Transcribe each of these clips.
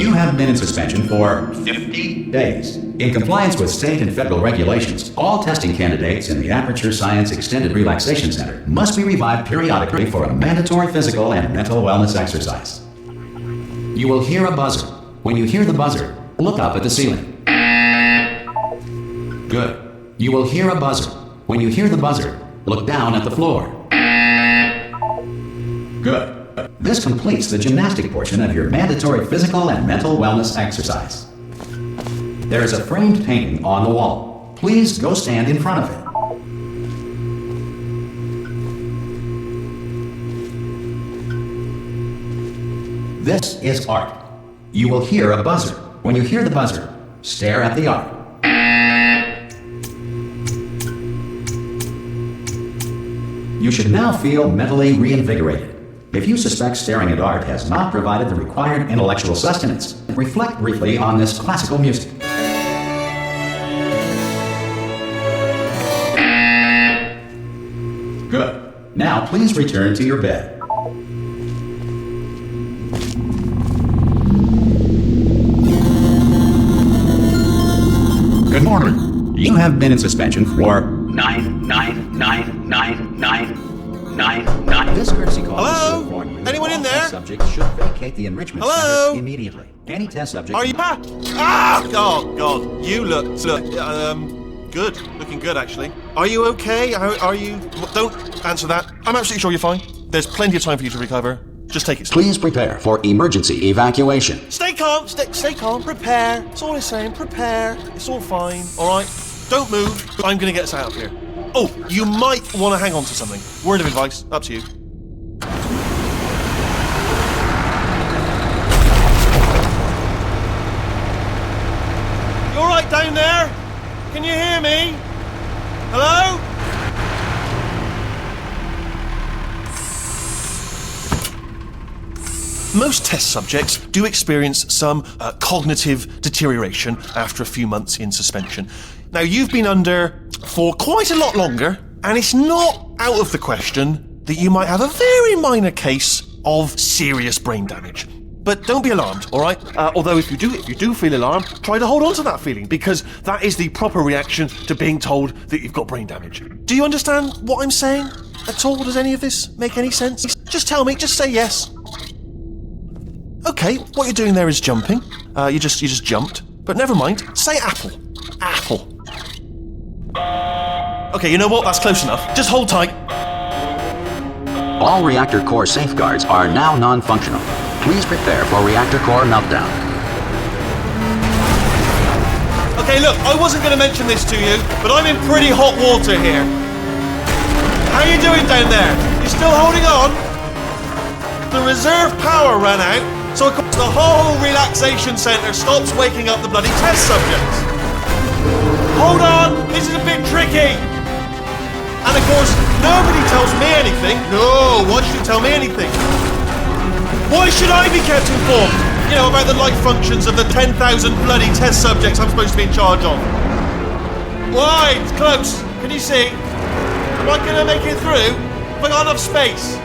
You have been in suspension for 50 days. In compliance with state and federal regulations, all testing candidates in the Aperture Science Extended Relaxation Center must be revived periodically for a mandatory physical and mental wellness exercise. You will hear a buzzer. When you hear the buzzer, look up at the ceiling. Good. You will hear a buzzer. When you hear the buzzer, look down at the floor. Good. This completes the gymnastic portion of your mandatory physical and mental wellness exercise. There is a framed painting on the wall. Please go stand in front of it. This is art. You will hear a buzzer. When you hear the buzzer, stare at the art. You should now feel mentally reinvigorated. If you suspect staring at art has not provided the required intellectual sustenance, reflect briefly on this classical music. Good. Now please return to your bed. Good morning. You have been in suspension for 9999999. This courtesy call. Hello? Anyone in there? Subjects should vacate the enrichment Hello? center immediately. Any test subject. Are you back? Oh God! You look good. Looking good, actually. Are you okay? Are you? Don't answer that. I'm absolutely sure you're fine. There's plenty of time for you to recover. Just take it slow. Please prepare for emergency evacuation. Stay calm. Stay calm. Prepare. That's all I'm saying. Prepare. It's all fine. All right. Don't move. I'm gonna get us out of here. Oh, you might want to hang on to something. Word of advice. Up to you. You all right down there? Can you hear me? Hello? Most test subjects do experience some cognitive deterioration after a few months in suspension. Now, you've been under for quite a lot longer, and it's not out of the question that you might have a very minor case of serious brain damage. But don't be alarmed, all right? Although if you do feel alarmed, try to hold on to that feeling, because that is the proper reaction to being told that you've got brain damage. Do you understand what I'm saying at all? Does any of this make any sense? Just tell me, just say yes. Okay, what you're doing there is jumping. You just jumped. But never mind, say apple. Apple. Okay, you know what? That's close enough. Just hold tight. All reactor core safeguards are now non-functional. Please prepare for reactor core meltdown. Okay, look, I wasn't going to mention this to you, but I'm in pretty hot water here. How you doing down there? You still holding on? The reserve power ran out, so of course the whole relaxation centre stops waking up the bloody test subjects. Hold on, this is a bit tricky. And of course, nobody tells me anything. No, why should you tell me anything? Why should I be kept informed? You know, about the life functions of the 10,000 bloody test subjects I'm supposed to be in charge of. Why? It's close. Can you see? Am I gonna make it through? Have I got enough space?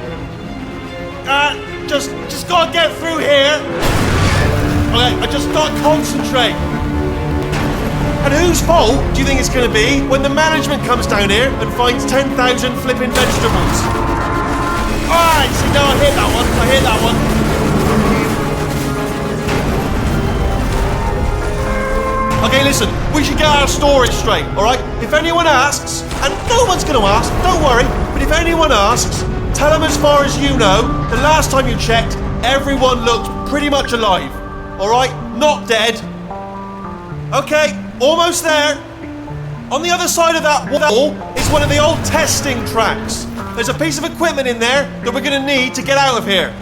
Just gotta get through here. Okay, I just gotta concentrate. And whose fault do you think it's going to be when the management comes down here and finds 10,000 flipping vegetables? Alright, see, now I hear that one. Okay, listen, we should get our story straight, alright? If anyone asks, and no one's going to ask, don't worry, but if anyone asks, tell them as far as you know, the last time you checked, everyone looked pretty much alive. Alright? Not dead. Okay. Almost there. On the other side of that wall is one of the old testing tracks. There's a piece of equipment in there that we're going to need to get out of here.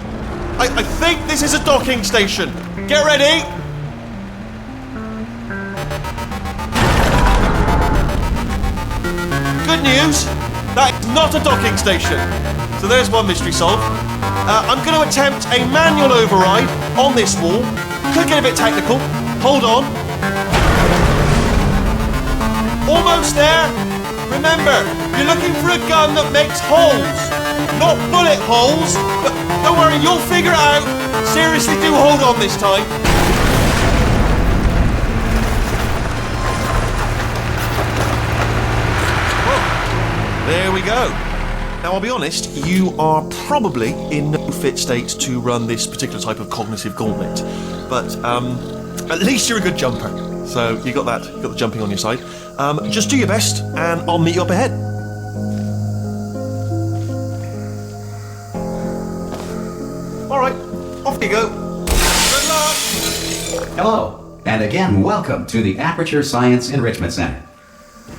I think this is a docking station. Get ready. Good news, that is not a docking station. So there's one mystery solved. I'm going to attempt a manual override on this wall. Could get a bit technical. Hold on. Almost there. Remember, you're looking for a gun that makes holes, not bullet holes. But don't worry, you'll figure it out. Seriously, do hold on this time. There we go. Now, I'll be honest, you are probably in no fit state to run this particular type of cognitive gauntlet. But at least you're a good jumper. So you got that, you got the jumping on your side. Just do your best, and I'll meet you up ahead. All right, off you go. Good luck. Hello, and again, welcome to the Aperture Science Enrichment Center.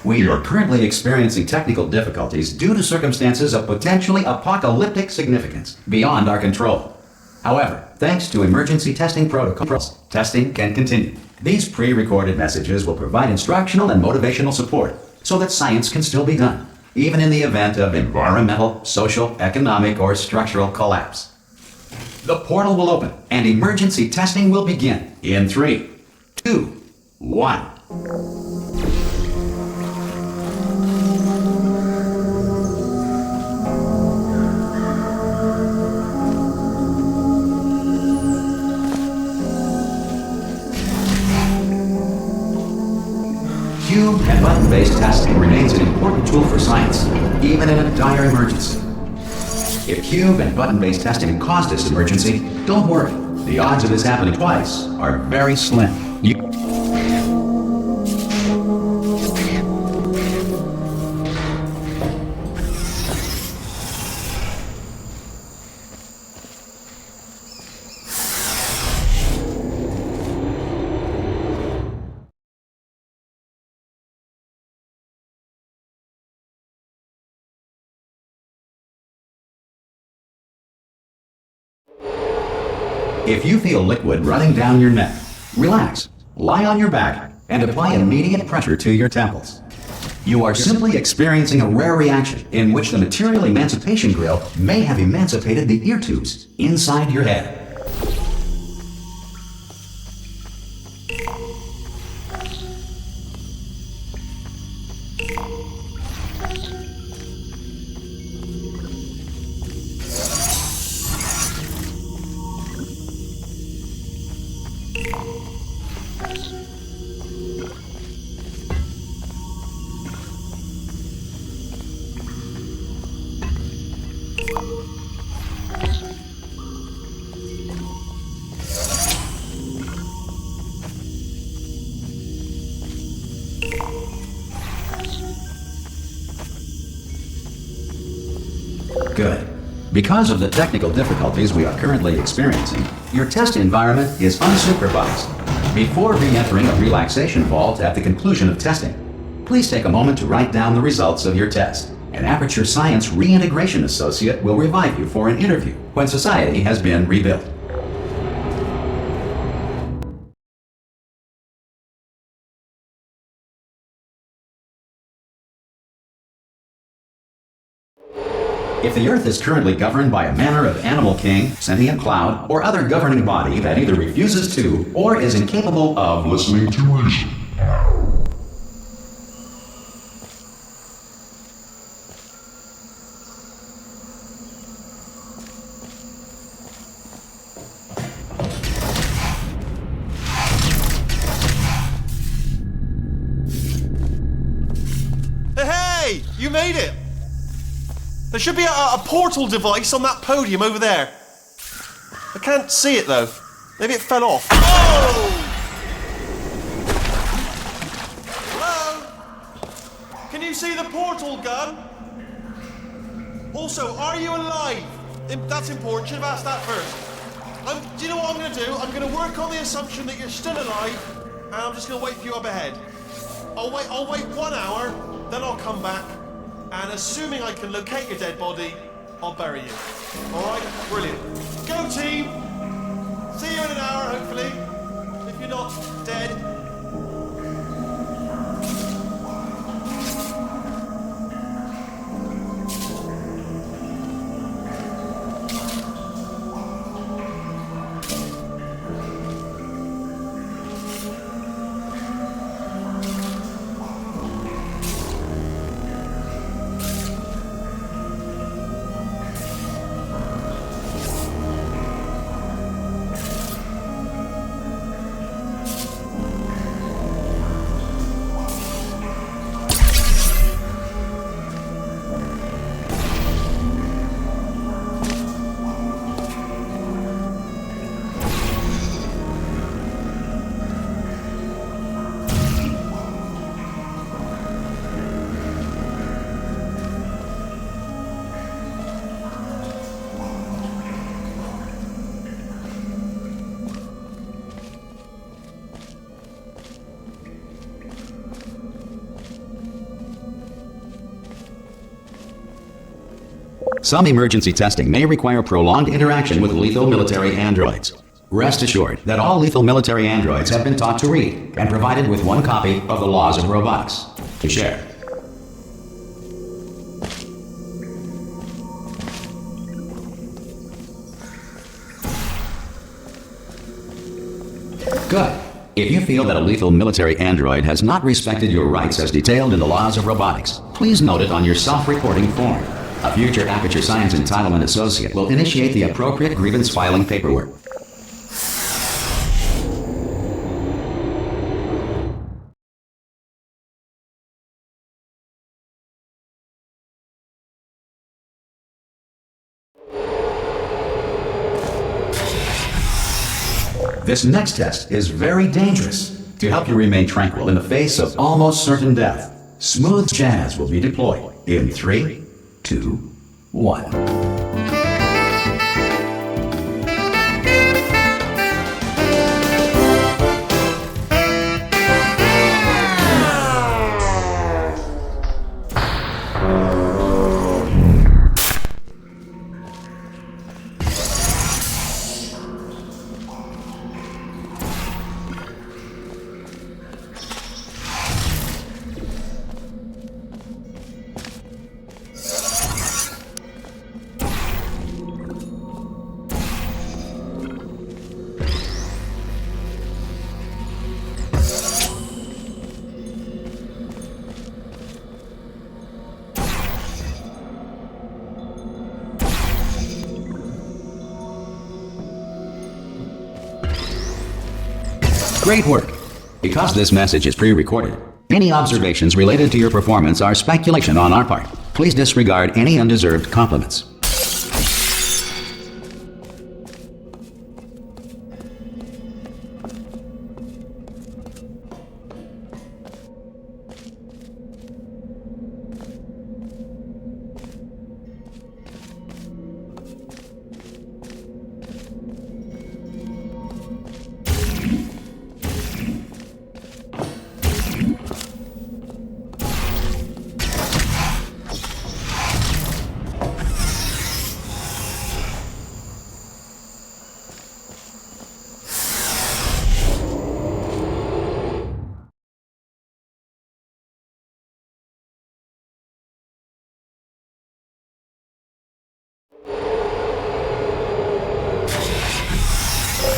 We are currently experiencing technical difficulties due to circumstances of potentially apocalyptic significance beyond our control. However, thanks to emergency testing protocols, testing can continue. These pre-recorded messages will provide instructional and motivational support so that science can still be done, even in the event of environmental, social, economic, or structural collapse. The portal will open and emergency testing will begin in 3, 2, 1. Cube and button-based testing remains an important tool for science, even in a dire emergency. If cube and button-based testing caused this emergency, don't worry. The odds of this happening twice are very slim. If you feel liquid running down your neck, relax, lie on your back, and apply immediate pressure to your temples. You are simply experiencing a rare reaction in which the material emancipation grill may have emancipated the ear tubes inside your head. Good. Because of the technical difficulties we are currently experiencing, your test environment is unsupervised. Before re-entering a relaxation vault at the conclusion of testing, please take a moment to write down the results of your test. An Aperture Science Reintegration Associate will revive you for an interview when society has been rebuilt. If the Earth is currently governed by a manner of animal king, sentient cloud, or other governing body that either refuses to or is incapable of listening to reason. Hey, you made it! There should be a portal device on that podium over there. I can't see it though. Maybe it fell off. Oh! Hello? Can you see the portal gun? Also, are you alive? That's important. Should have asked that first. Do you know what I'm going to do? I'm going to work on the assumption that you're still alive, and I'm just going to wait for you up ahead. I'll wait 1 hour, then I'll come back. And assuming I can locate your dead body, I'll bury you. Alright? Brilliant. Go team! See you in an hour, hopefully. If you're not dead. Some emergency testing may require prolonged interaction with lethal military androids. Rest assured that all lethal military androids have been taught to read and provided with one copy of the laws of robotics to share. Good. If you feel that a lethal military android has not respected your rights as detailed in the laws of robotics, please note it on your self-reporting form. A future Aperture Science Entitlement Associate will initiate the appropriate grievance filing paperwork. This next test is very dangerous. To help you remain tranquil in the face of almost certain death, smooth jazz will be deployed in 3, 2, 1. Great work! Because this message is pre-recorded, any observations related to your performance are speculation on our part. Please disregard any undeserved compliments.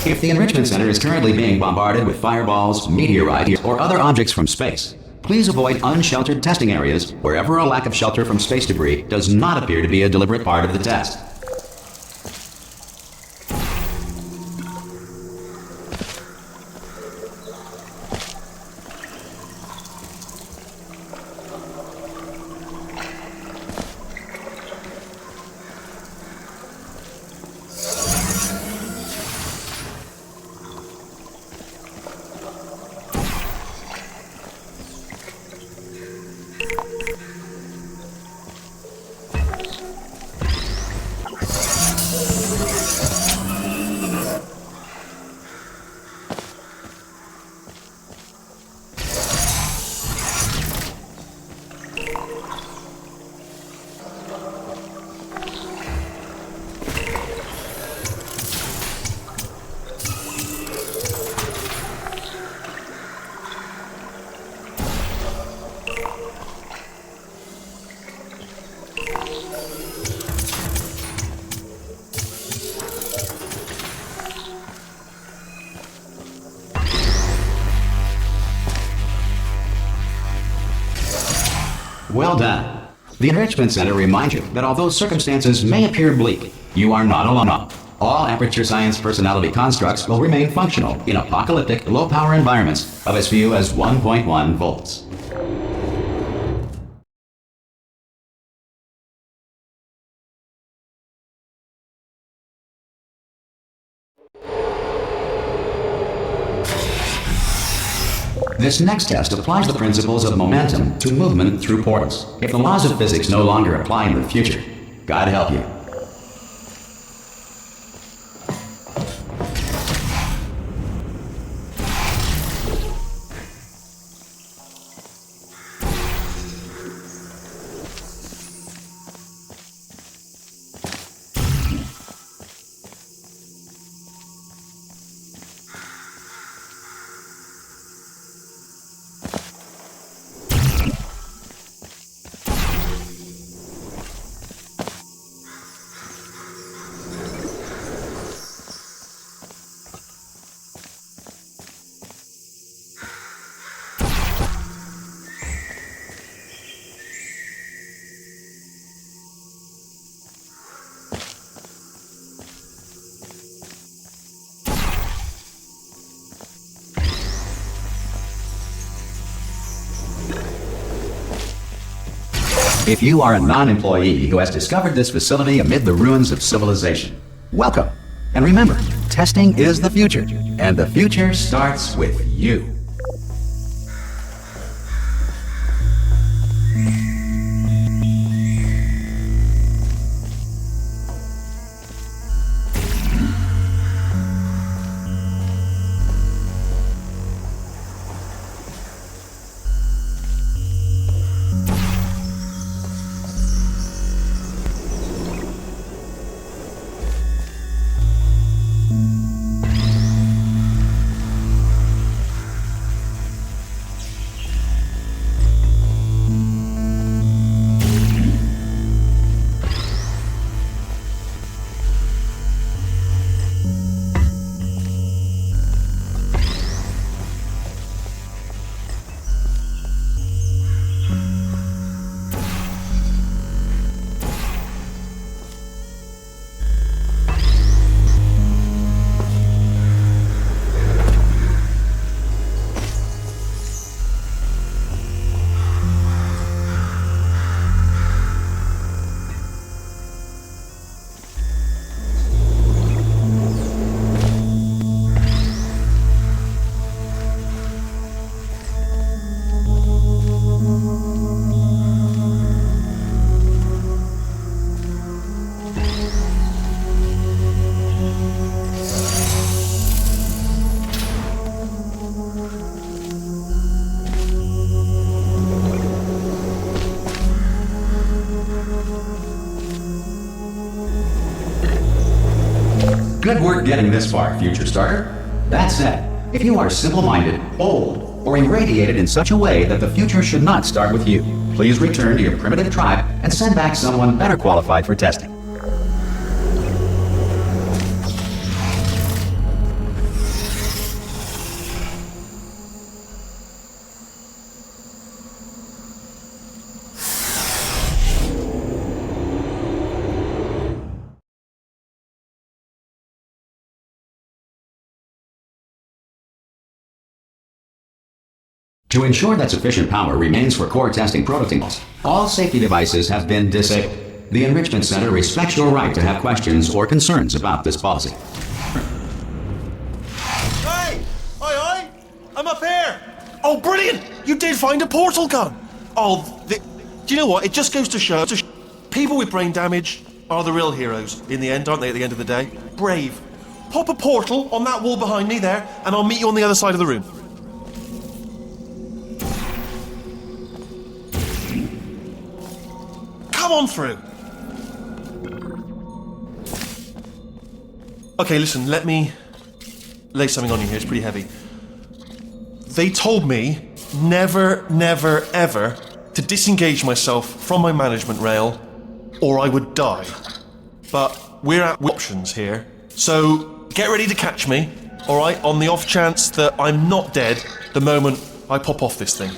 If the Enrichment Center is currently being bombarded with fireballs, meteorites, or other objects from space, please avoid unsheltered testing areas wherever a lack of shelter from space debris does not appear to be a deliberate part of the test. Well done. The Enrichment Center reminds you that although circumstances may appear bleak, you are not alone. All Aperture Science personality constructs will remain functional in apocalyptic, low-power environments of as few as 1.1 volts. This next test applies the principles of momentum to movement through portals. If the laws of physics no longer apply in the future, God help you. If you are a non-employee who has discovered this facility amid the ruins of civilization, welcome. And remember, testing is the future, and the future starts with you. Good work getting this far, future starter. That said, if you are simple-minded, old, or irradiated in such a way that the future should not start with you, please return to your primitive tribe and send back someone better qualified for testing. To ensure that sufficient power remains for core testing protocols, all safety devices have been disabled. The Enrichment Center respects your right to have questions or concerns about this policy. Hey! Aye! I'm up here! Oh, brilliant! You did find a portal gun! Oh, do you know what? It just goes to show, people with brain damage are the real heroes in the end, aren't they, at the end of the day? Brave. Pop a portal on that wall behind me there, and I'll meet you on the other side of the room. Come on through. Okay, listen, let me lay something on you here. It's pretty heavy. They told me never, ever to disengage myself from my management rail or I would die. But we're at options here. So get ready to catch me, all right, on the off chance that I'm not dead the moment I pop off this thing.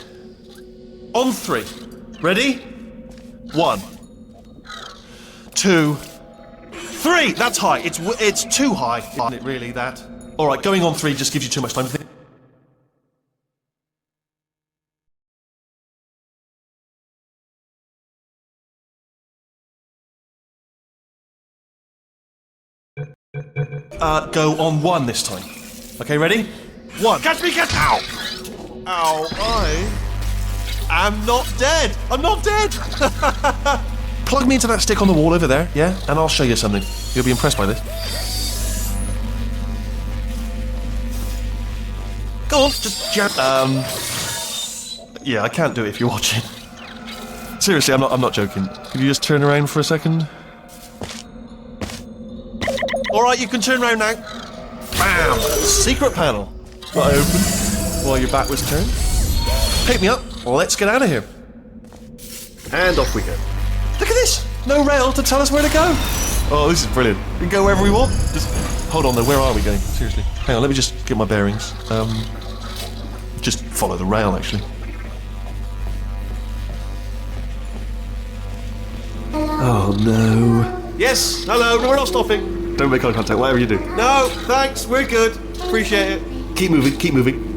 On 3. Ready? 1, 2, 3. That's high. It's too high, isn't it? Really, that. All right, going on 3 just gives you too much time to think. Go on 1 this time. Okay, ready? 1. Catch me! Ow! Ow! I am not dead. I'm not dead. Plug me into that stick on the wall over there, yeah? And I'll show you something. You'll be impressed by this. Go on, just jab. Yeah, I can't do it if you're watching. Seriously, I'm not joking. Could you just turn around for a second? All right, you can turn around now. Bam! Secret panel. That I opened while your back was turned. Pick me up. Let's get out of here. And off we go. Look at this! No rail to tell us where to go. Oh, this is brilliant. We can go wherever we want. Just hold on though, where are we going? Seriously. Hang on, let me just get my bearings. Just follow the rail, actually. Oh no. Yes, hello, no, we're not stopping. Don't make eye contact, whatever you do. No, thanks, we're good. Appreciate it. Keep moving, keep moving.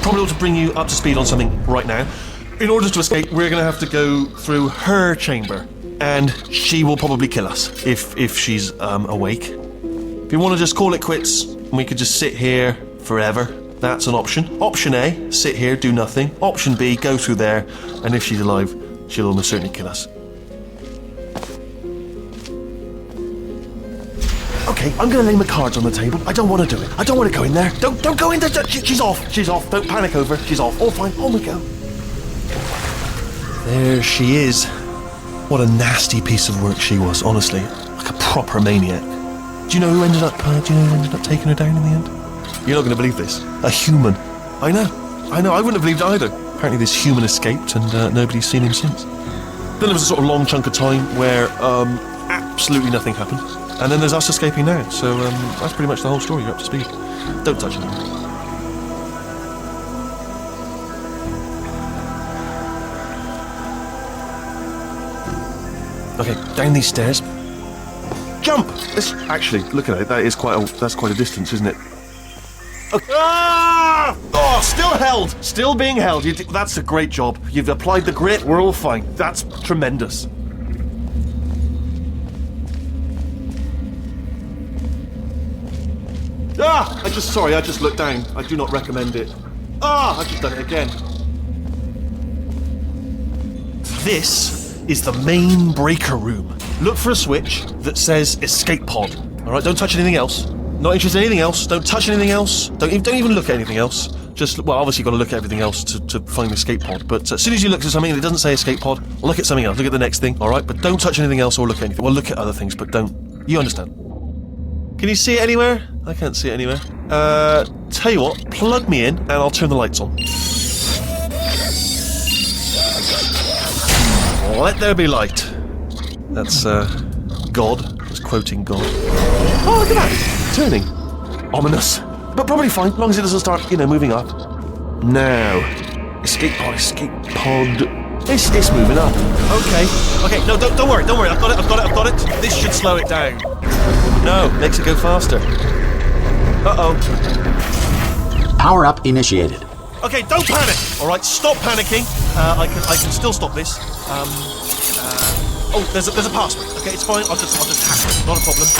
probably ought to bring you up to speed on something right now. In order to escape, we're going to have to go through her chamber, and she will probably kill us if she's awake. If you want to just call it quits, and we could just sit here forever, that's an option. Option A, sit here, do nothing. Option B, go through there, and if she's alive, she'll almost certainly kill us. Okay, I'm going to lay my cards on the table. I don't want to do it. I don't want to go in there. Don't go in there. She's off. She's off. Don't panic over. She's off. All fine. On we go. There she is. What a nasty piece of work she was, honestly. Like a proper maniac. Do you know who ended up taking her down in the end? You're not going to believe this. A human. I know. I wouldn't have believed it either. Apparently this human escaped and nobody's seen him since. Then there was a sort of long chunk of time where absolutely nothing happened. And then there's us escaping now. So that's pretty much the whole story. You're up to speed. Don't touch anything. Okay, down these stairs. Jump! Actually, look at it. That's quite a distance, isn't it? Okay. Ah! Oh, still held. Still being held. That's a great job. You've applied the grit. We're all fine. That's tremendous. Ah! I just looked down. I do not recommend it. Ah! I've just done it again. This is the main breaker room. Look for a switch that says escape pod. Alright, don't touch anything else. Not interested in anything else. Don't touch anything else. Don't even look at anything else. Just, well, obviously you've got to look at everything else to find the escape pod. But as soon as you look at something that doesn't say escape pod, look at something else. Look at the next thing, alright? But don't touch anything else or look at anything. Well, look at other things, but don't. You understand. Can you see it anywhere? I can't see it anywhere. Tell you what, plug me in and I'll turn the lights on. Let there be light. That's, God. I was quoting God. Oh, look at that. Turning. Ominous. But probably fine, as long as it doesn't start, moving up. Now. Escape pod. It's moving up. Okay, no, don't worry. I've got it. This should slow it down. No, makes it go faster. Uh-oh. Power up initiated. Okay, don't panic. All right, stop panicking. I can still stop this. Oh, there's a password. Okay, it's fine. I'll just hack it. Not a problem. C.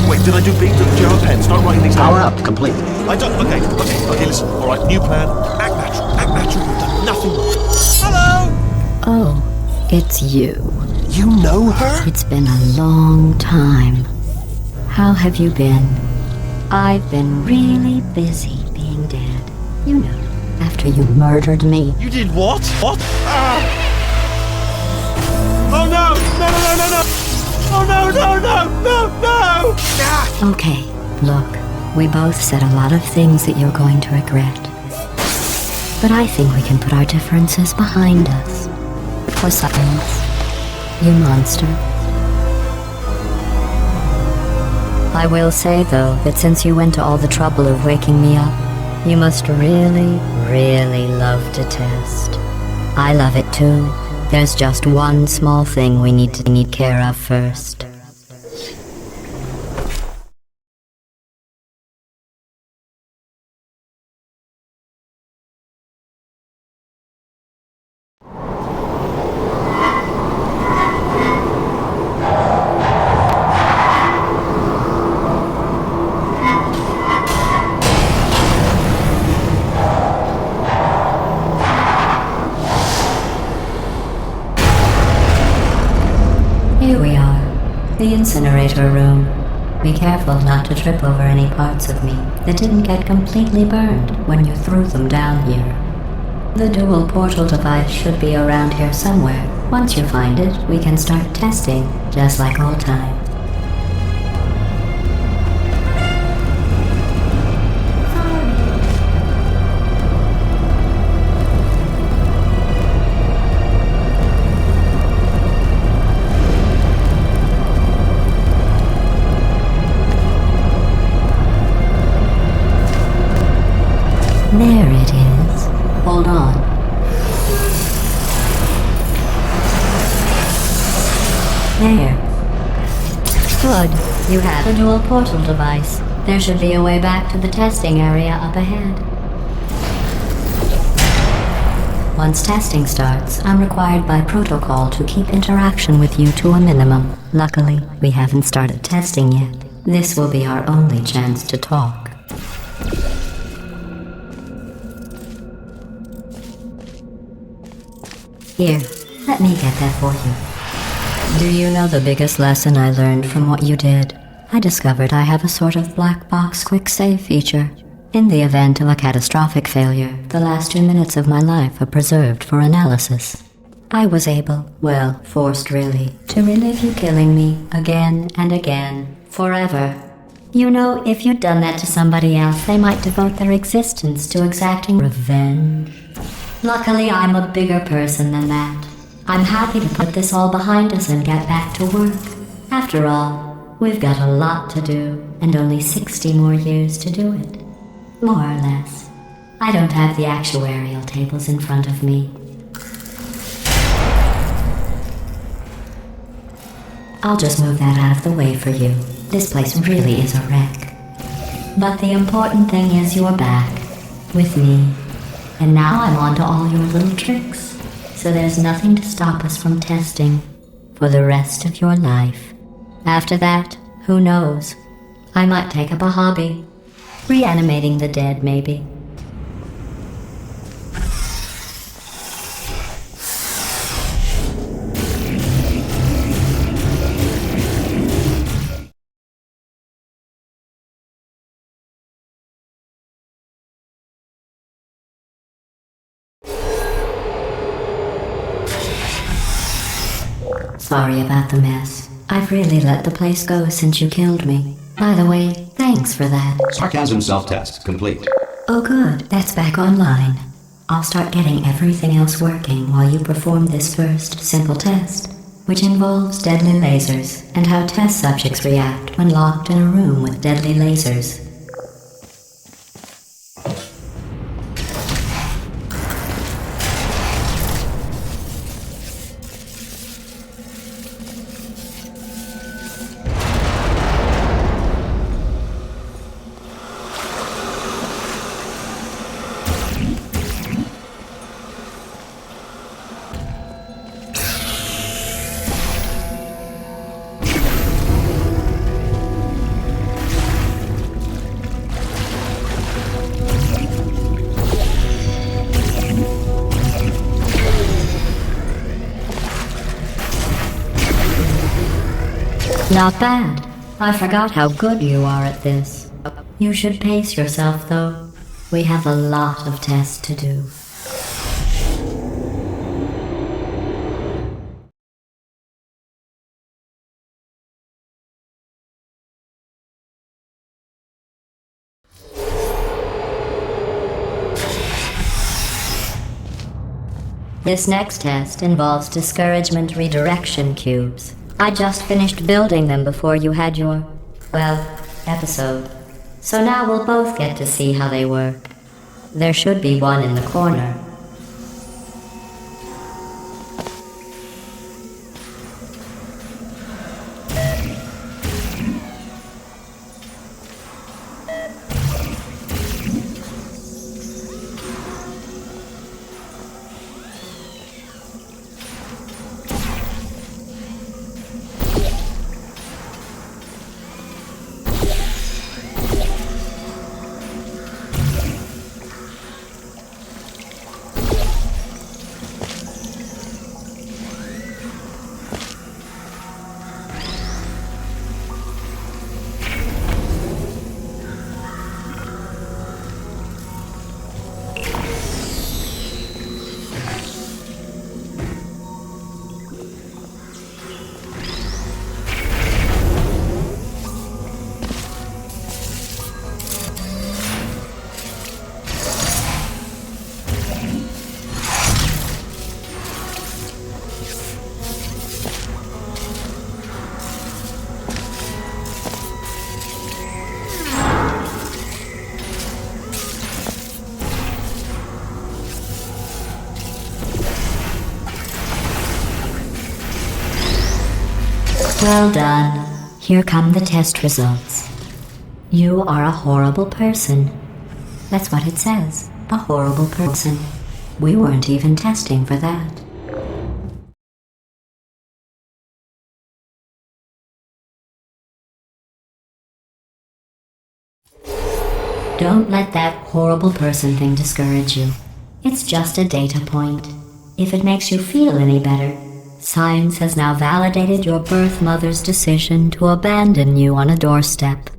Wait, did I do B? Do you have a pen? Start writing these down. Power up complete. I don't. Okay, listen. All right, new plan. Act natural. You've done nothing wrong. Hello. Oh, it's you. You know her? It's been a long time. How have you been? I've been really busy being dead. You know, after you murdered me. You did what? What? Ah! Oh no! No! Oh no! Ah! Okay, look, we both said a lot of things that you're going to regret. But I think we can put our differences behind us. For silence. You monster. I will say, though, that since you went to all the trouble of waking me up, you must really, really love to test. I love it too. There's just one small thing we need to take care of first. Here we are, the incinerator room. Be careful not to trip over any parts of me that didn't get completely burned when you threw them down here. The dual portal device should be around here somewhere. Once you find it, we can start testing, just like old times. There it is. Hold on. There. Good. You have a dual portal device. There should be a way back to the testing area up ahead. Once testing starts, I'm required by protocol to keep interaction with you to a minimum. Luckily, we haven't started testing yet. This will be our only chance to talk. Here, let me get that for you. Do you know the biggest lesson I learned from what you did? I discovered I have a sort of black box quick save feature. In the event of a catastrophic failure, the last 2 minutes of my life are preserved for analysis. I was able, well, forced really, to relive you killing me again and again, forever. You know, if you'd done that to somebody else, they might devote their existence to exacting revenge. Luckily, I'm a bigger person than that. I'm happy to put this all behind us and get back to work. After all, we've got a lot to do, and only 60 more years to do it. More or less. I don't have the actuarial tables in front of me. I'll just move that out of the way for you. This place really is a wreck. But the important thing is you're back. With me. And now I'm on to all your little tricks. So there's nothing to stop us from testing. For the rest of your life. After that, who knows? I might take up a hobby. Reanimating the dead, maybe. Sorry about the mess. I've really let the place go since you killed me. By the way, thanks for that. Sarcasm self-test complete. Oh good, that's back online. I'll start getting everything else working while you perform this first simple test, which involves deadly lasers and how test subjects react when locked in a room with deadly lasers. Not bad. I forgot how good you are at this. You should pace yourself, though. We have a lot of tests to do. This next test involves discouragement redirection cubes. I just finished building them before you had your, well, episode. So now we'll both get to see how they work. There should be one in the corner. Well done. Here come the test results. You are a horrible person. That's what it says. A horrible person. We weren't even testing for that. Don't let that horrible person thing discourage you. It's just a data point. If it makes you feel any better, science has now validated your birth mother's decision to abandon you on a doorstep.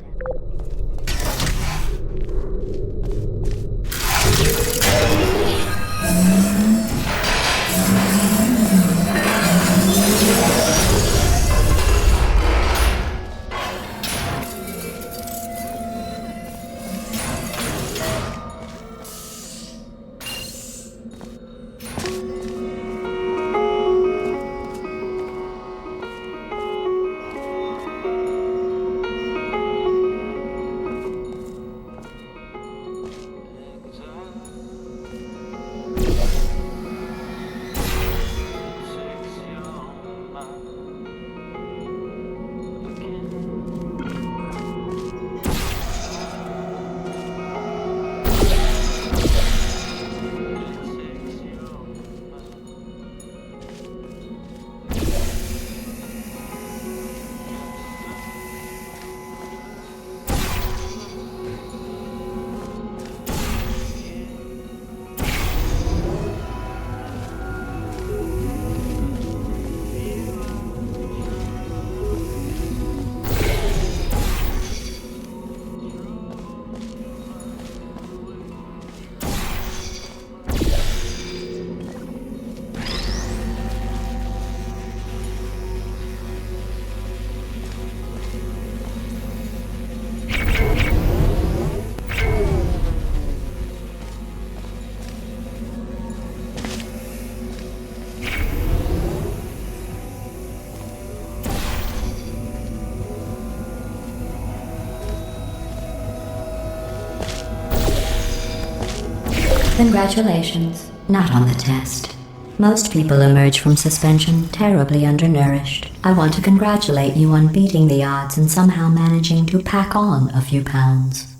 Congratulations. Not on the test. Most people emerge from suspension terribly undernourished. I want to congratulate you on beating the odds and somehow managing to pack on a few pounds.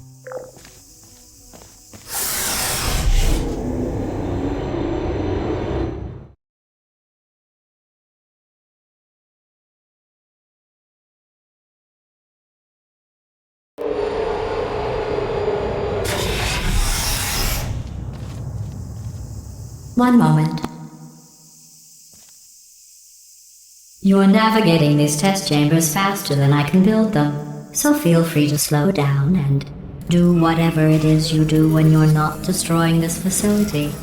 One moment. You're navigating these test chambers faster than I can build them, so feel free to slow down and do whatever it is you do when you're not destroying this facility.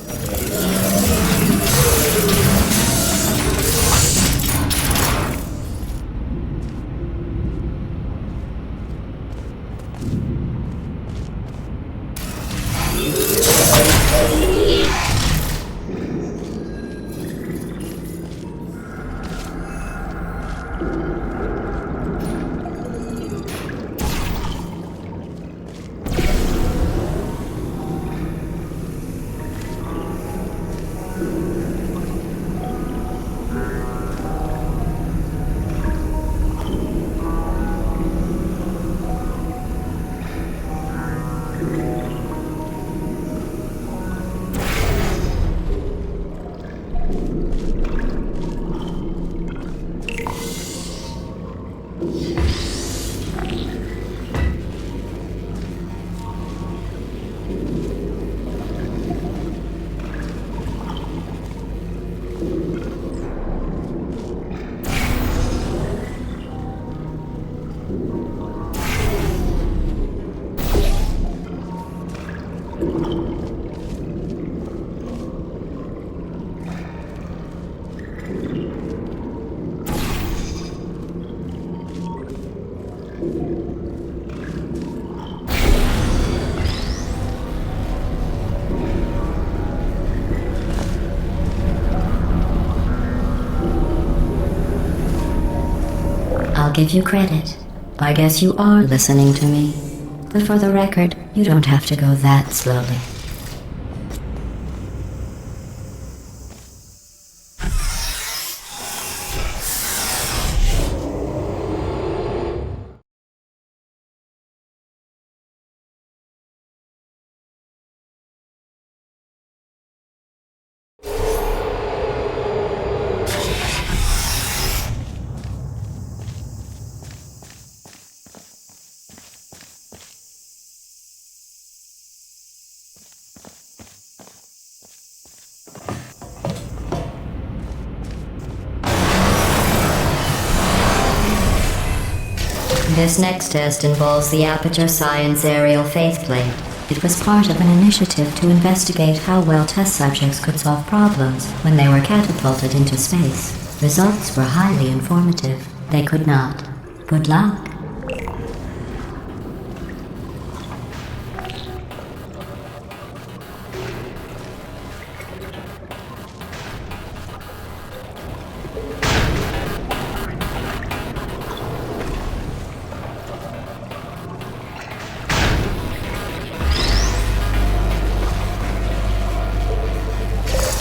I'll give you credit. I guess you are listening to me. But for the record, you don't have to go that slowly. This next test involves the Aperture Science Aerial Faceplate. It was part of an initiative to investigate how well test subjects could solve problems when they were catapulted into space. Results were highly informative. They could not. Good luck.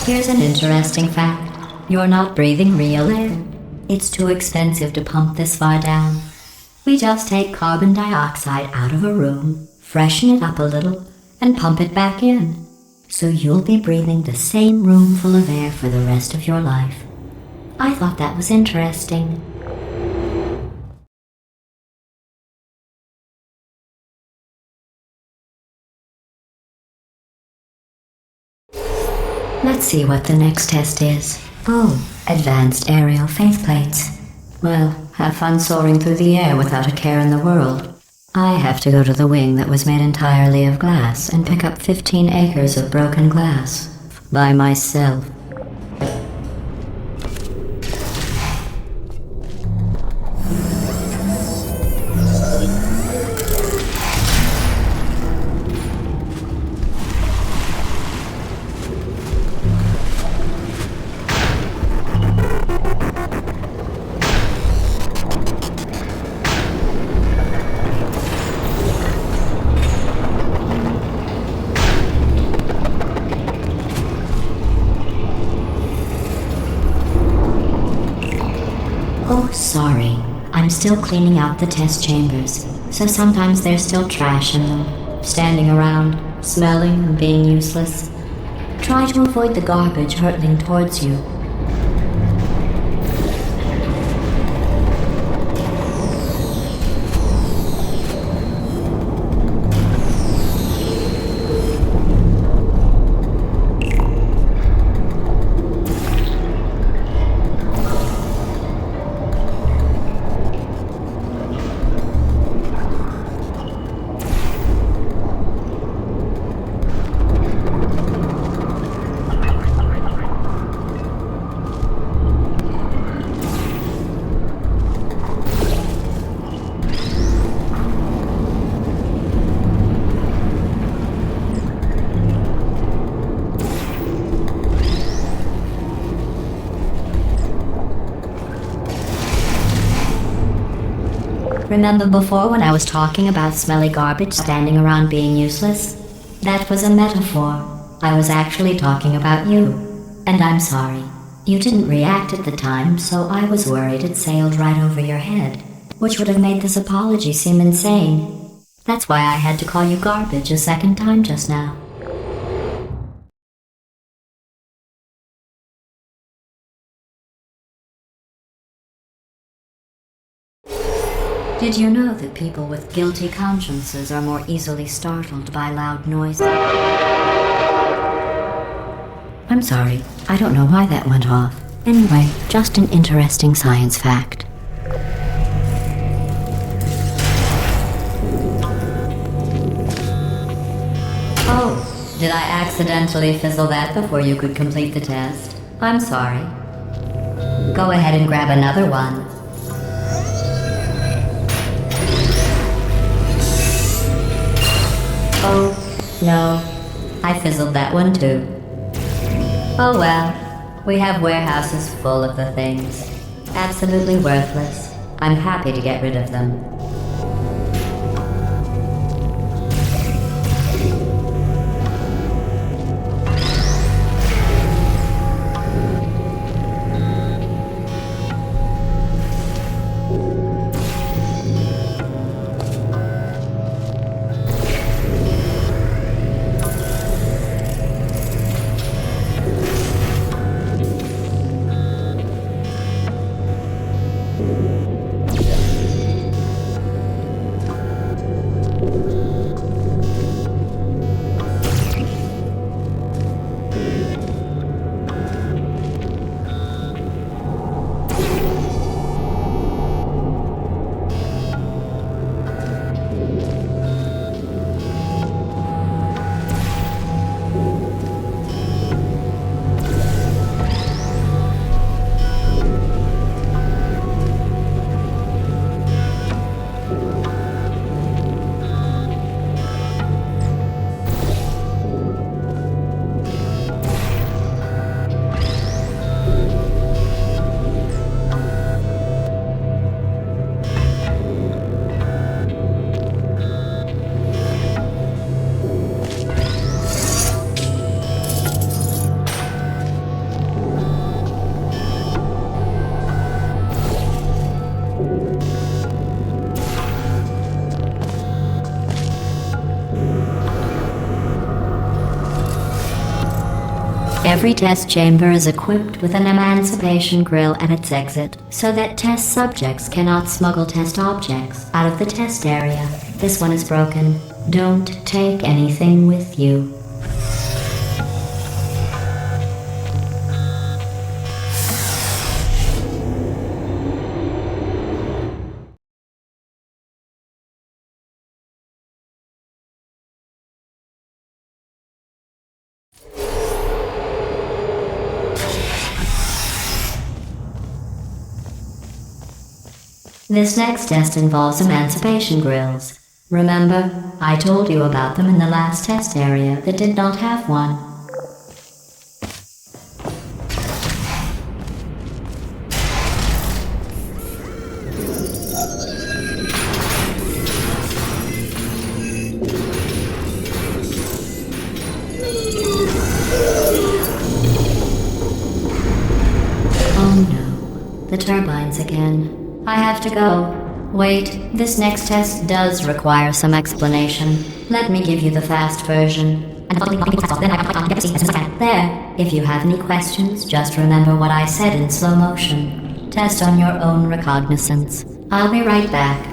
Here's an interesting fact. You're not breathing real air. It's too expensive to pump this far down. We just take carbon dioxide out of a room, freshen it up a little, and pump it back in. So you'll be breathing the same room full of air for the rest of your life. I thought that was interesting. Let's see what the next test is. Oh, advanced aerial faceplates. Well, have fun soaring through the air without a care in the world. I have to go to the wing that was made entirely of glass and pick up 15 acres of broken glass. By myself. Oh, sorry. I'm still cleaning out the test chambers, so sometimes there's still trash in them, standing around, smelling and being useless. Try to avoid the garbage hurtling towards you. Remember before when I was talking about smelly garbage standing around being useless? That was a metaphor. I was actually talking about you. And I'm sorry. You didn't react at the time, so I was worried it sailed right over your head, which would have made this apology seem insane. That's why I had to call you garbage a second time just now. Did you know that people with guilty consciences are more easily startled by loud noises? I'm sorry, I don't know why that went off. Anyway, just an interesting science fact. Oh, did I accidentally fizzle that before you could complete the test? I'm sorry. Go ahead and grab another one. Oh, no. I fizzled that one too. Oh well. We have warehouses full of the things. Absolutely worthless. I'm happy to get rid of them. Every test chamber is equipped with an emancipation grill at its exit, so that test subjects cannot smuggle test objects out of the test area. This one is broken. Don't take anything with you. This next test involves emancipation grills. Remember, I told you about them in the last test area that did not have one. Oh no, the turbines again. I have to go. Wait, this next test does require some explanation. Let me give you the fast version. There, if you have any questions, just remember what I said in slow motion. Test on your own recognizance. I'll be right back.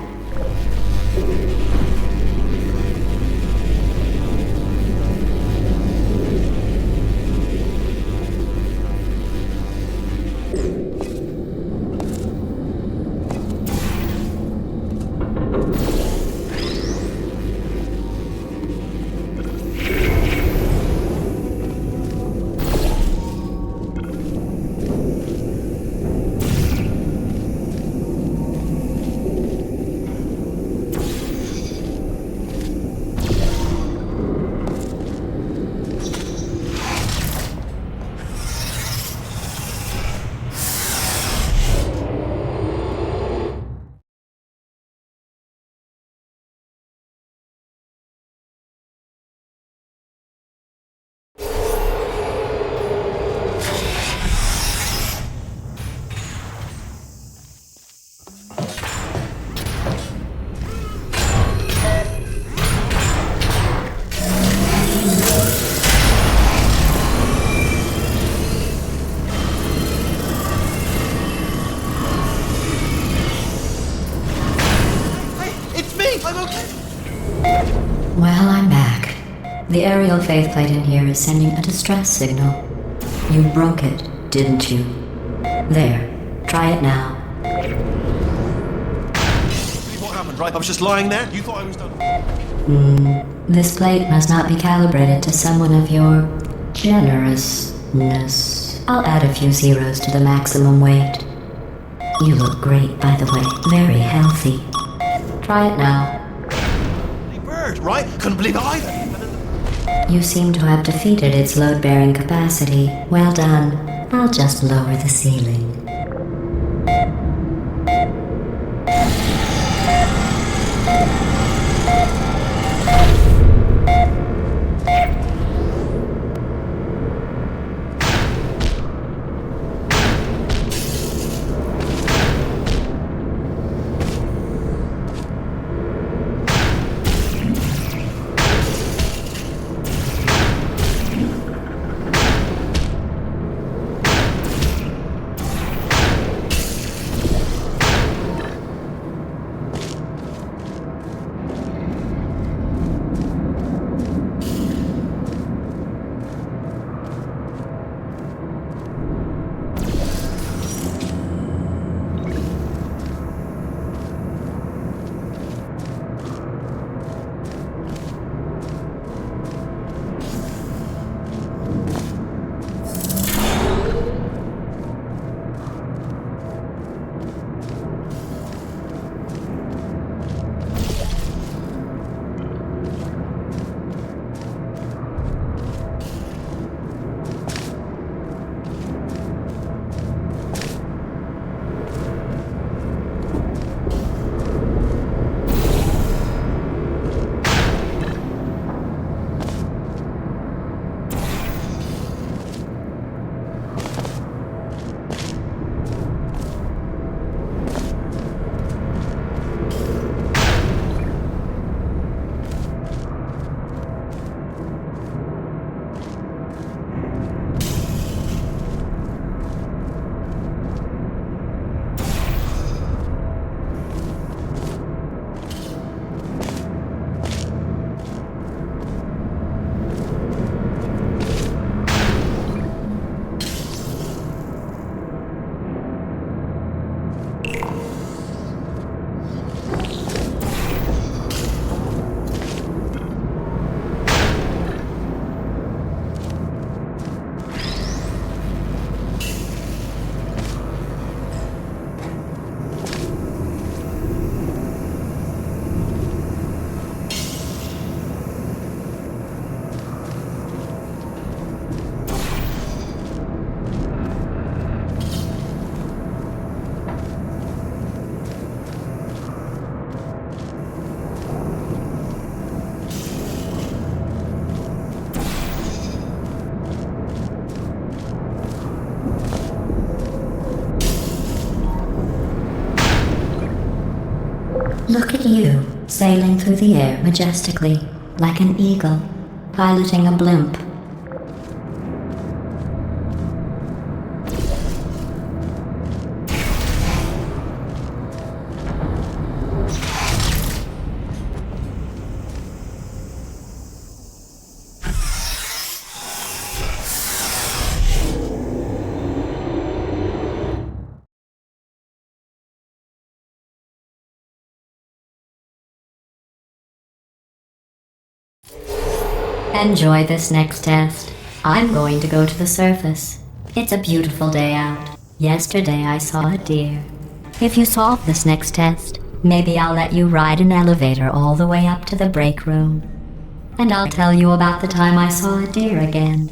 Well, I'm back. The aerial faceplate in here is sending a distress signal. You broke it, didn't you? There. Try it now. What happened, right? I was just lying there. You thought I was done. This plate must not be calibrated to someone of your generousness. I'll add a few zeros to the maximum weight. You look great, by the way. Very healthy. Try it now. Bird, right? Couldn't believe it either. You seem to have defeated its load-bearing capacity. Well done. I'll just lower the ceiling. you, sailing through the air majestically, like an eagle, piloting a blimp. Enjoy this next test. I'm going to go to the surface. It's a beautiful day out. Yesterday I saw a deer. If you solve this next test, maybe I'll let you ride an elevator all the way up to the break room. And I'll tell you about the time I saw a deer again.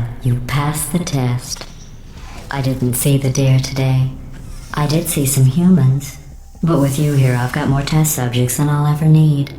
Well, you passed the test. I didn't see the deer today. I did see some humans. But with you here, I've got more test subjects than I'll ever need.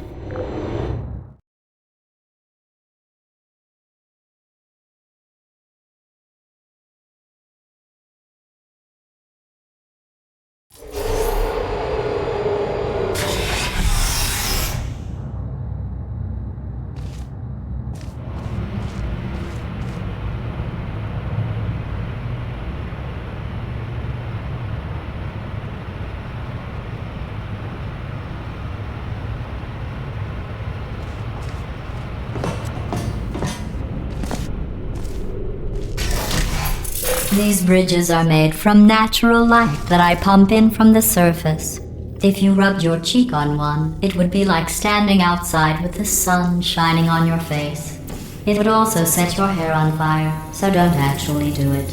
These bridges are made from natural light that I pump in from the surface. If you rubbed your cheek on one, it would be like standing outside with the sun shining on your face. It would also set your hair on fire, so don't actually do it.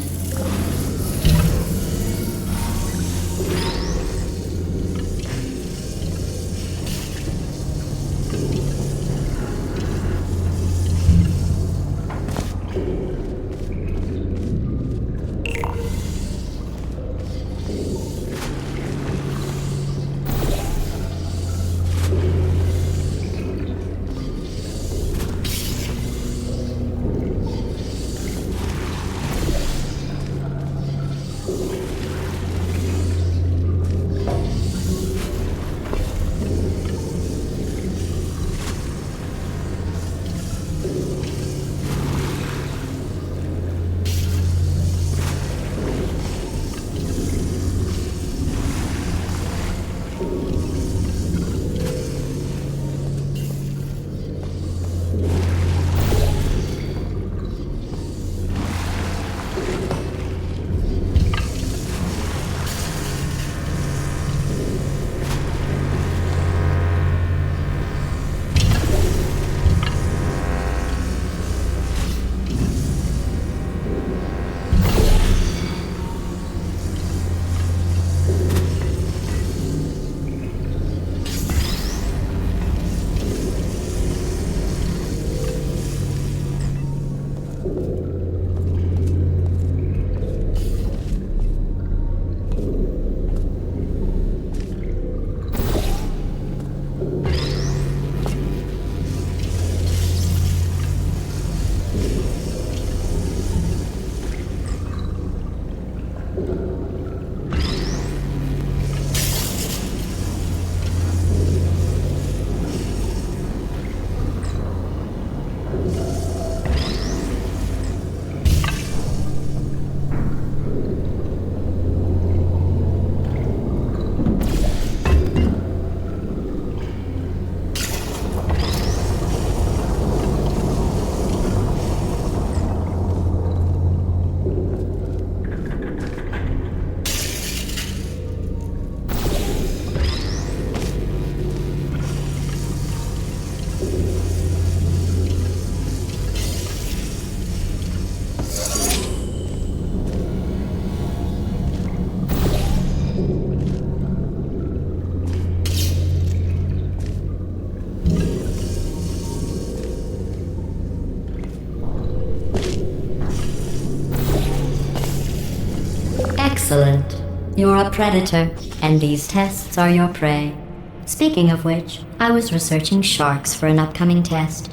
Excellent. You're a predator, and these tests are your prey. Speaking of which, I was researching sharks for an upcoming test.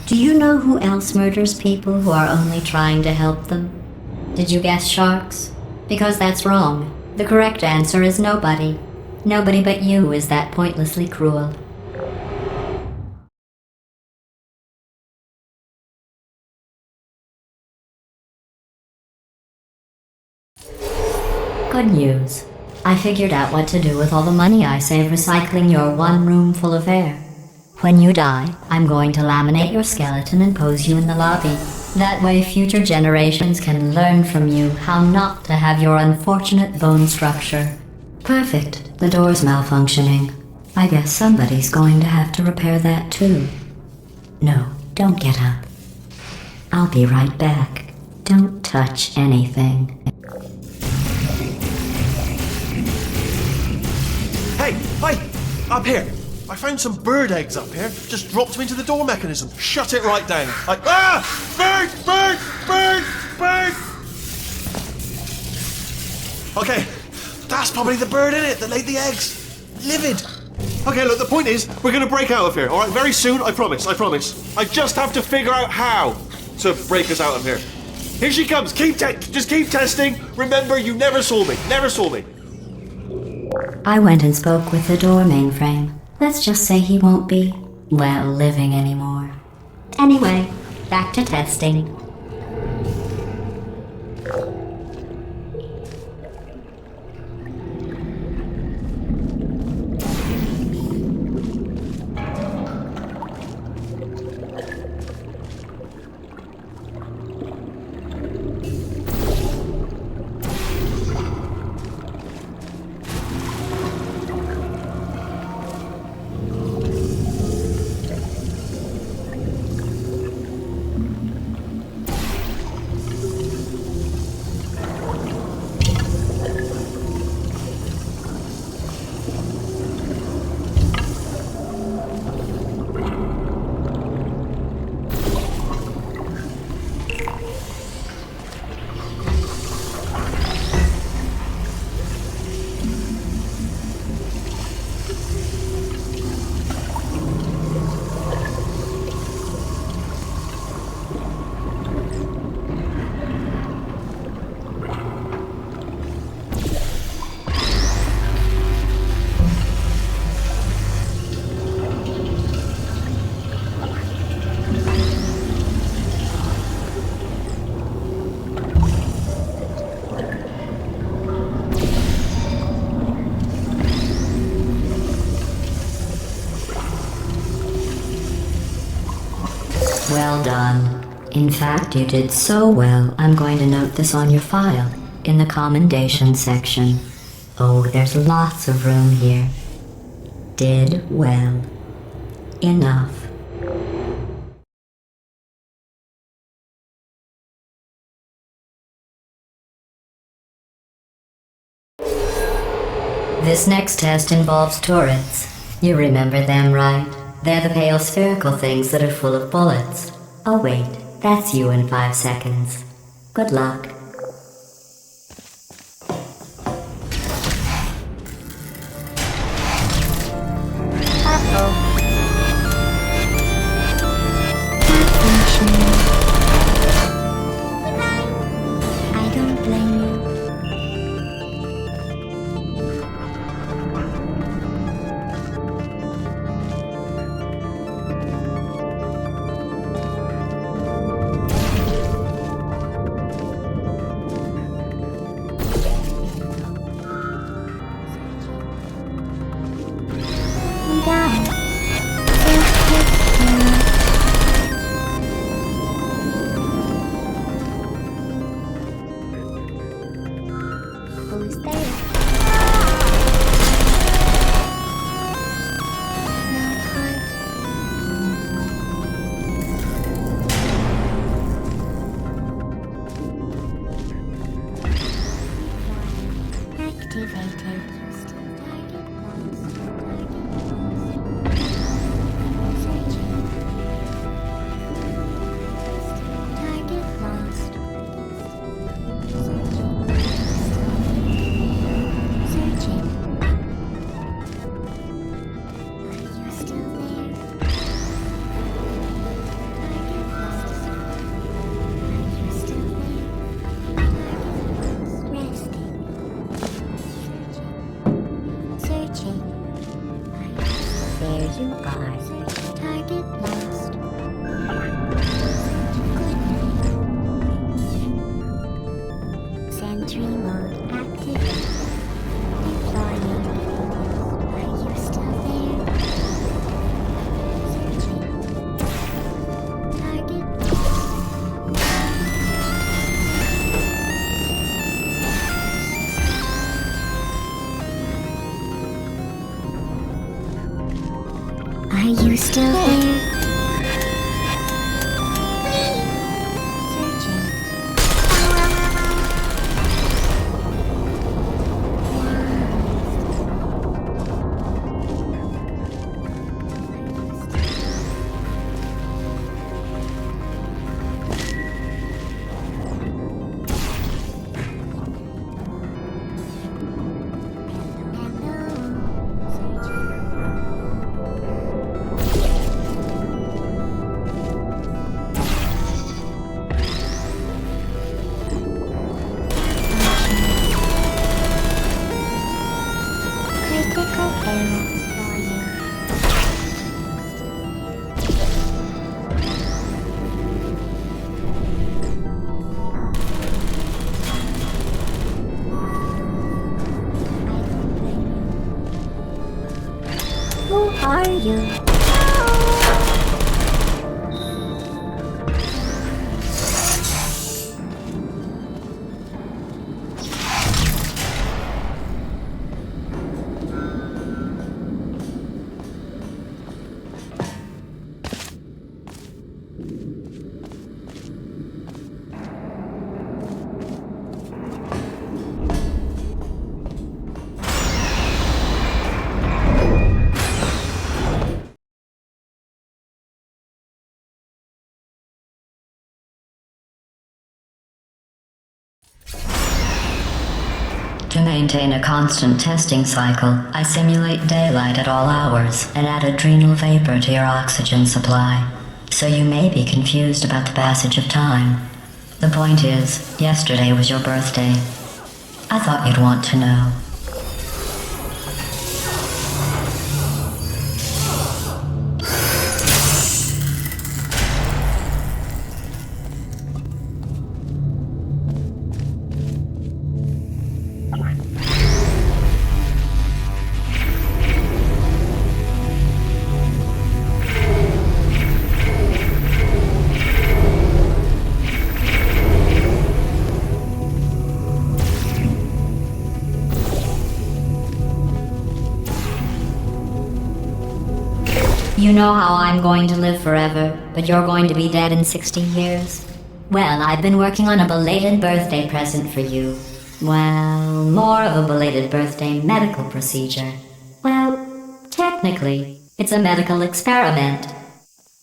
Do you know who else murders people who are only trying to help them? Did you guess sharks? Because that's wrong. The correct answer is nobody. Nobody but you is that pointlessly cruel. Good news. I figured out what to do with all the money I save recycling your one room full of air. When you die, I'm going to laminate your skeleton and pose you in the lobby. That way future generations can learn from you how not to have your unfortunate bone structure. Perfect. The door's malfunctioning. I guess somebody's going to have to repair that too. No, don't get up. I'll be right back. Don't touch anything. Hey, up here. I found some bird eggs up here. Just dropped them into the door mechanism. Shut it right down. Bird! Bird! Bird! Okay, that's probably the bird in it that laid the eggs. Livid. Okay, look, the point is, we're gonna break out of here, alright? Very soon, I promise, I promise. I just have to figure out how to break us out of here. Here she comes, just keep testing. Remember, you never saw me, never saw me. I went and spoke with the door mainframe. Let's just say he won't be, well, living anymore. Anyway, back to testing. Well done. In fact, you did so well, I'm going to note this on your file, in the commendation section. Oh, there's lots of room here. Did well. Enough. This next test involves turrets. You remember them, right? They're the pale spherical things that are full of bullets. Oh wait, that's you in 5 seconds. Good luck. I don't blame you. Who's there? Activated. Target lost. Searching. Are you still there? Target lost. Are you still there? Resting. Searching. There you are. Target lost. Good night. Sentry mode activated. Deploying. Are you still there? Searching. Target lost. Are you still there? Searching. you. To maintain a constant testing cycle, I simulate daylight at all hours and add adrenal vapor to your oxygen supply. So you may be confused about the passage of time. The point is, yesterday was your birthday. I thought you'd want to know. You know how I'm going to live forever, but you're going to be dead in 60 years? Well, I've been working on a belated birthday present for you. Well, more of a belated birthday medical procedure. Well, technically, it's a medical experiment.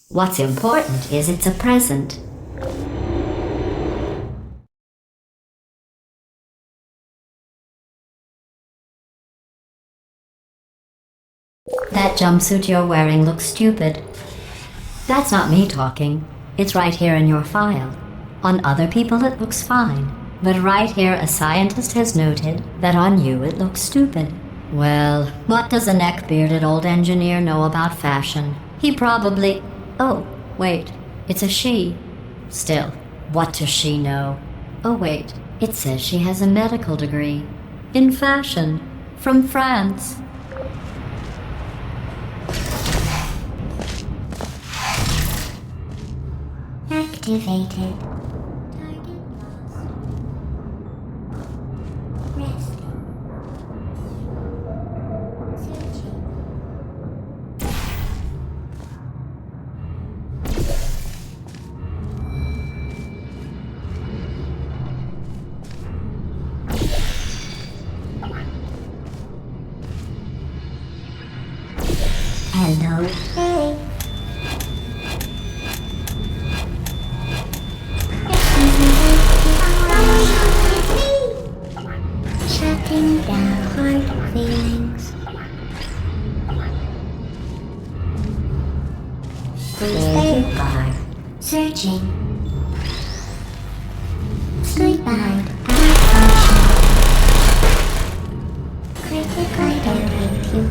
What's important is it's a present. That jumpsuit you're wearing looks stupid. That's not me talking. It's right here in your file. On other people it looks fine. But right here a scientist has noted that on you it looks stupid. Well, what does a neck-bearded old engineer know about fashion? He probably... Oh, wait. It's a she. Still, what does she know? Oh wait, it says she has a medical degree. In fashion. From France. Activated. Target lost. Resting. Searching. Hello. Hey. Shutting down hard feelings. Goodbye. Searching. Goodbye. Function. Critical hate you.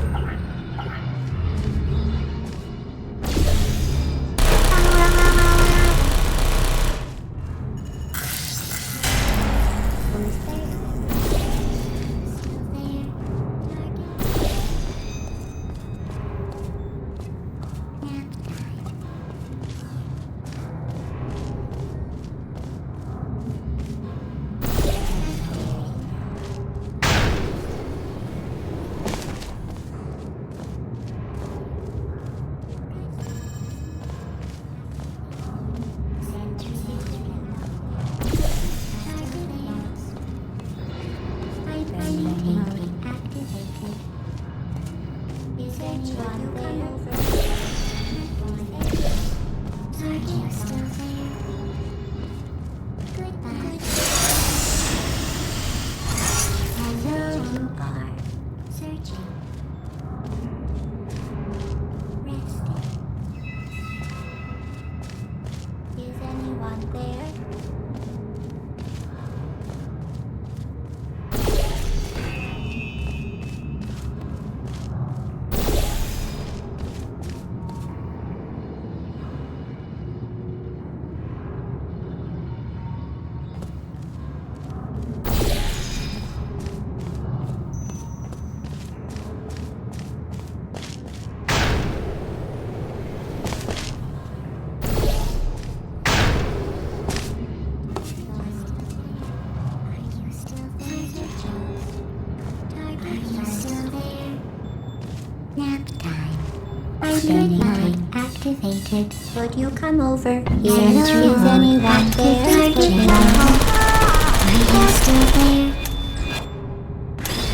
Scanning mode activated. Would you come over here? Is anyone there? Searching. Are you still there?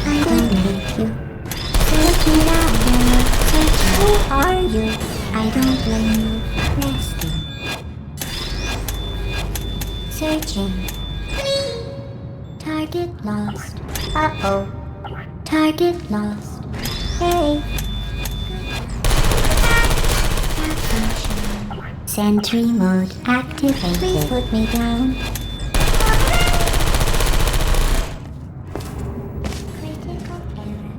I don't need you. Searching out there. Searching. Who are you? I don't blame you. Resting. Searching. Target lost. Uh-oh. Target lost. Hey. Sentry mode activated. Please put me down. Critical error.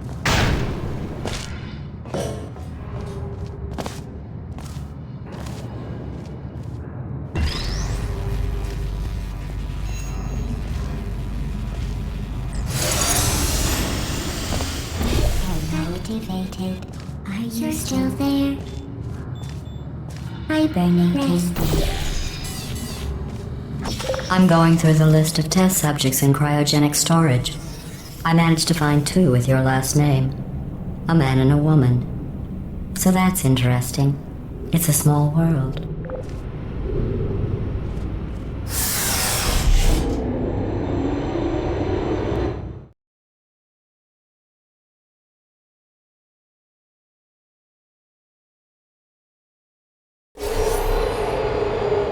Activated. Are you still there? Hibernating. I'm going through the list of test subjects in cryogenic storage. I managed to find 2 with your last name. A man and a woman. So that's interesting. It's a small world.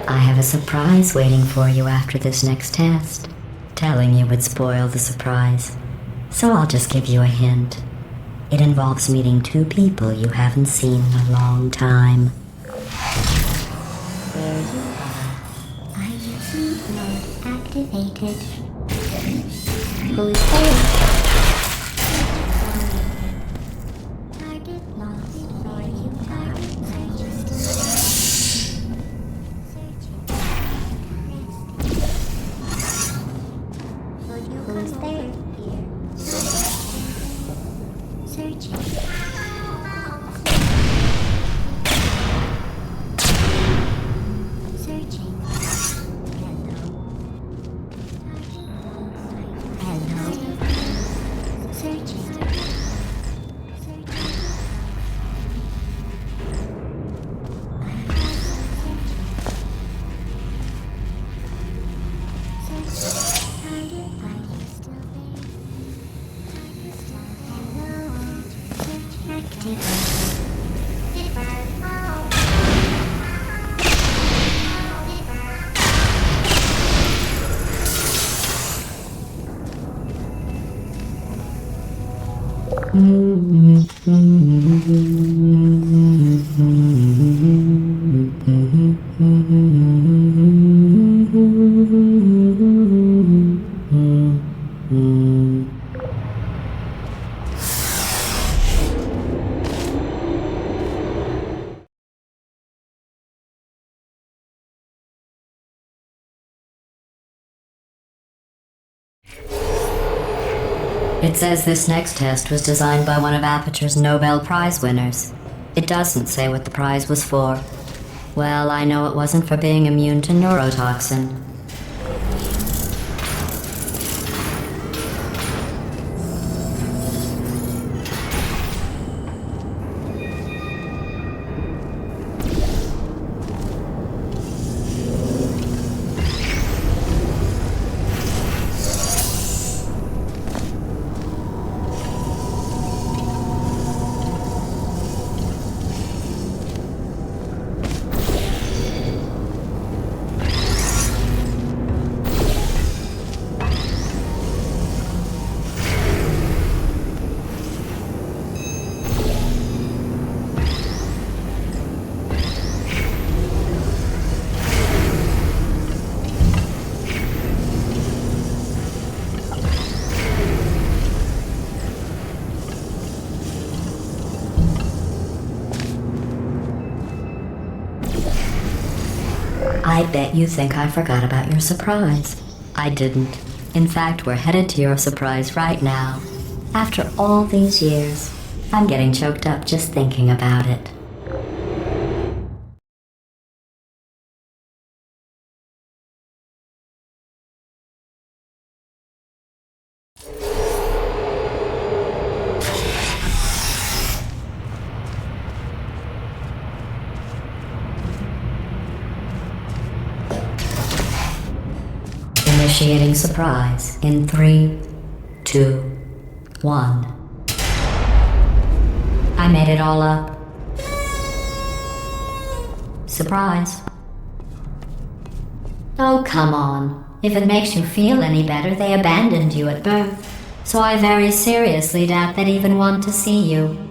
I have a surprise waiting for you after this next test. Telling you would spoil the surprise. So I'll just give you a hint. It involves meeting 2 people you haven't seen in a long time. There you are. I use mode activated. Who's there? Target lost. For you. Target searches. Who's there? Searching. Searching. Hello. Searching. It says this next test was designed by one of Aperture's Nobel Prize winners. It doesn't say what the prize was for. Well, I know it wasn't for being immune to neurotoxin. I bet you think I forgot about your surprise. I didn't. In fact, we're headed to your surprise right now. After all these years, I'm getting choked up just thinking about it. Initiating surprise in 3, 2, 1. I made it all up. Surprise. Oh, come on. If it makes you feel any better, they abandoned you at birth. So I very seriously doubt they'd even want to see you.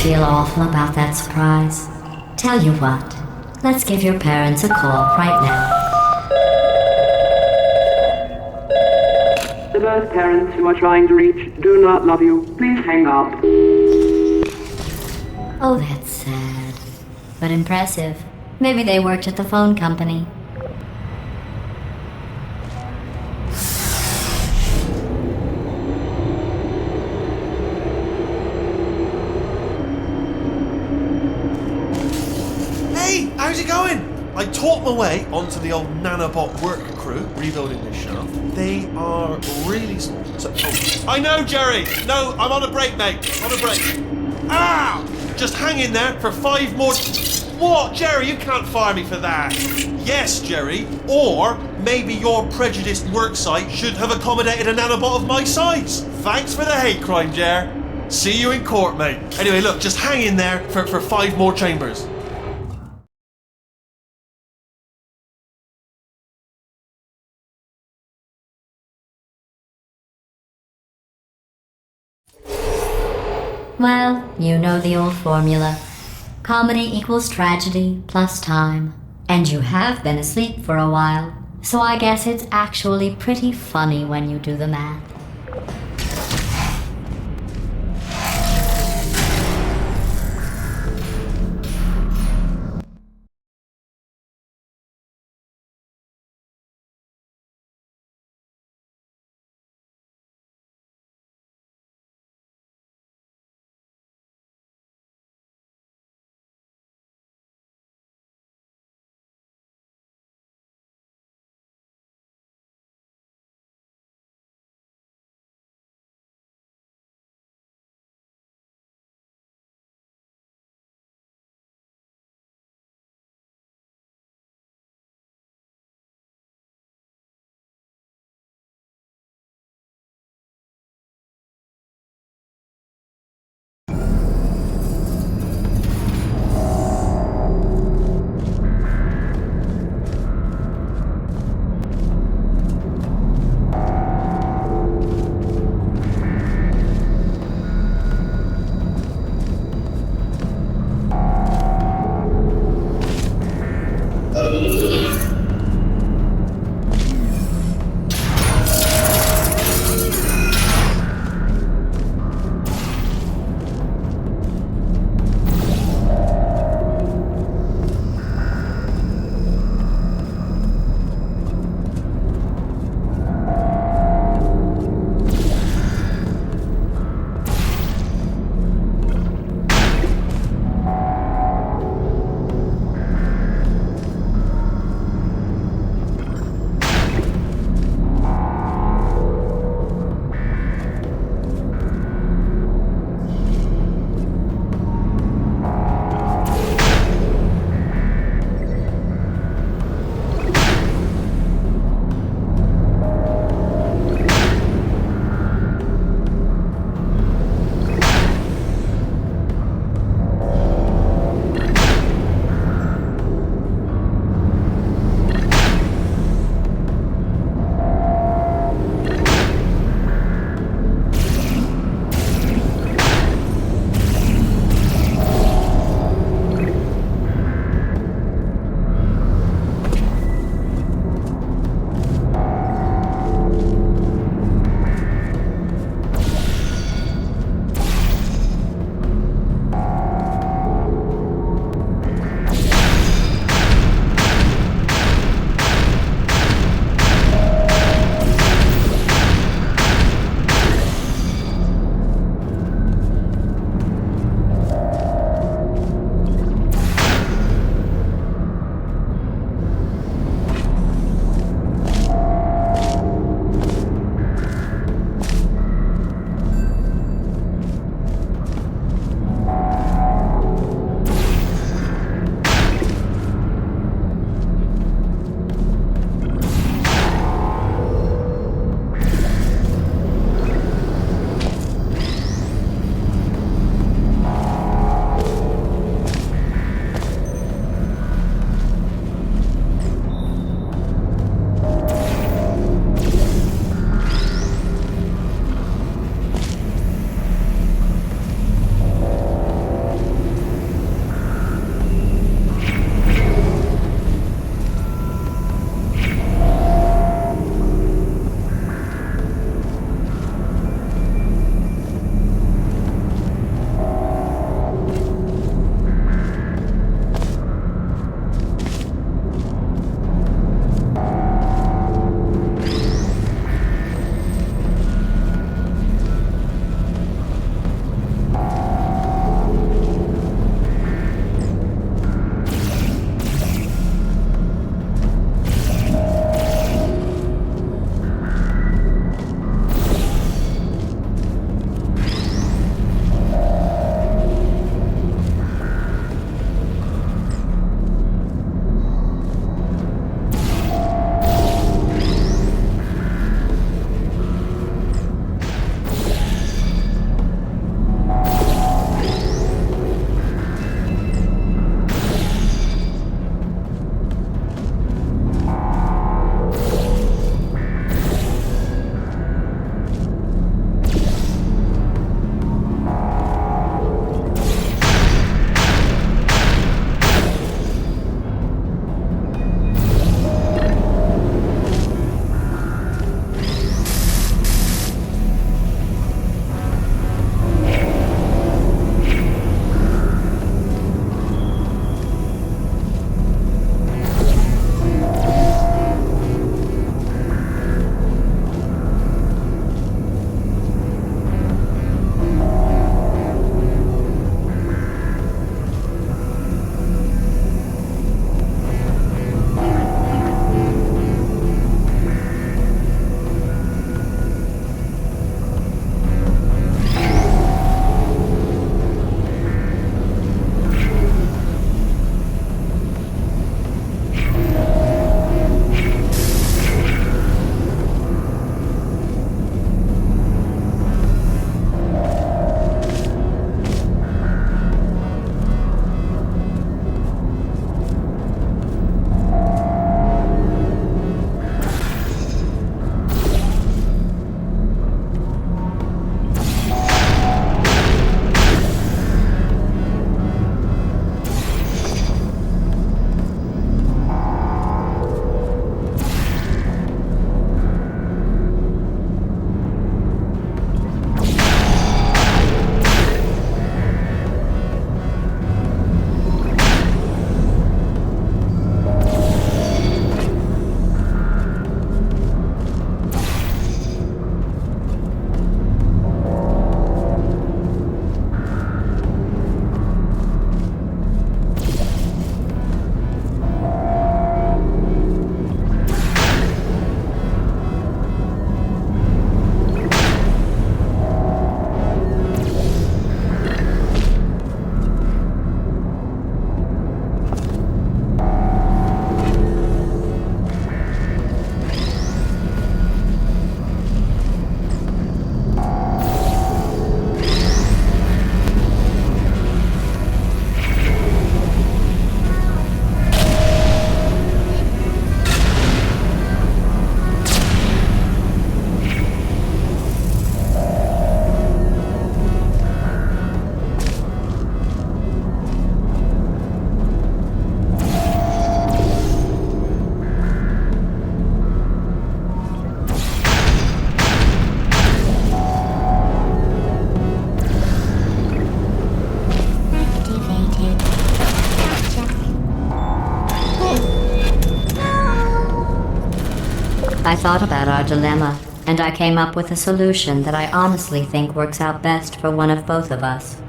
feel awful about that surprise. Tell you what, let's give your parents a call right now. The birth parents you are trying to reach do not love you. Please hang up. Oh, that's sad. But impressive. Maybe they worked at the phone company. Hey, how's it going? I taught my way onto the old nanobot work crew rebuilding this shaft. They are really small. I know, Jerry! No, I'm on a break, mate. On a break. Ah! Just hang in there for 5 more... What, Jerry? You can't fire me for that. Yes, Jerry. Or maybe your prejudiced worksite should have accommodated a nanobot of my size. Thanks for the hate crime, Jer. See you in court, mate. Anyway, look, just hang in there for 5 more chambers. Well, you know the old formula. Comedy equals tragedy plus time. And you have been asleep for a while, so I guess it's actually pretty funny when you do the math. I thought about our dilemma, and I came up with a solution that I honestly think works out best for one of both of us.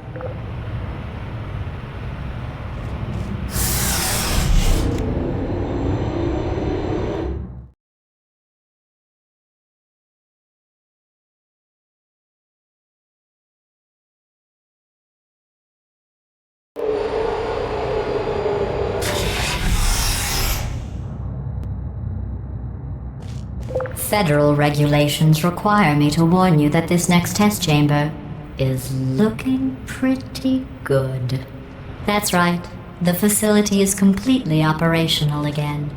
Federal regulations require me to warn you that this next test chamber is looking pretty good. That's right, the facility is completely operational again.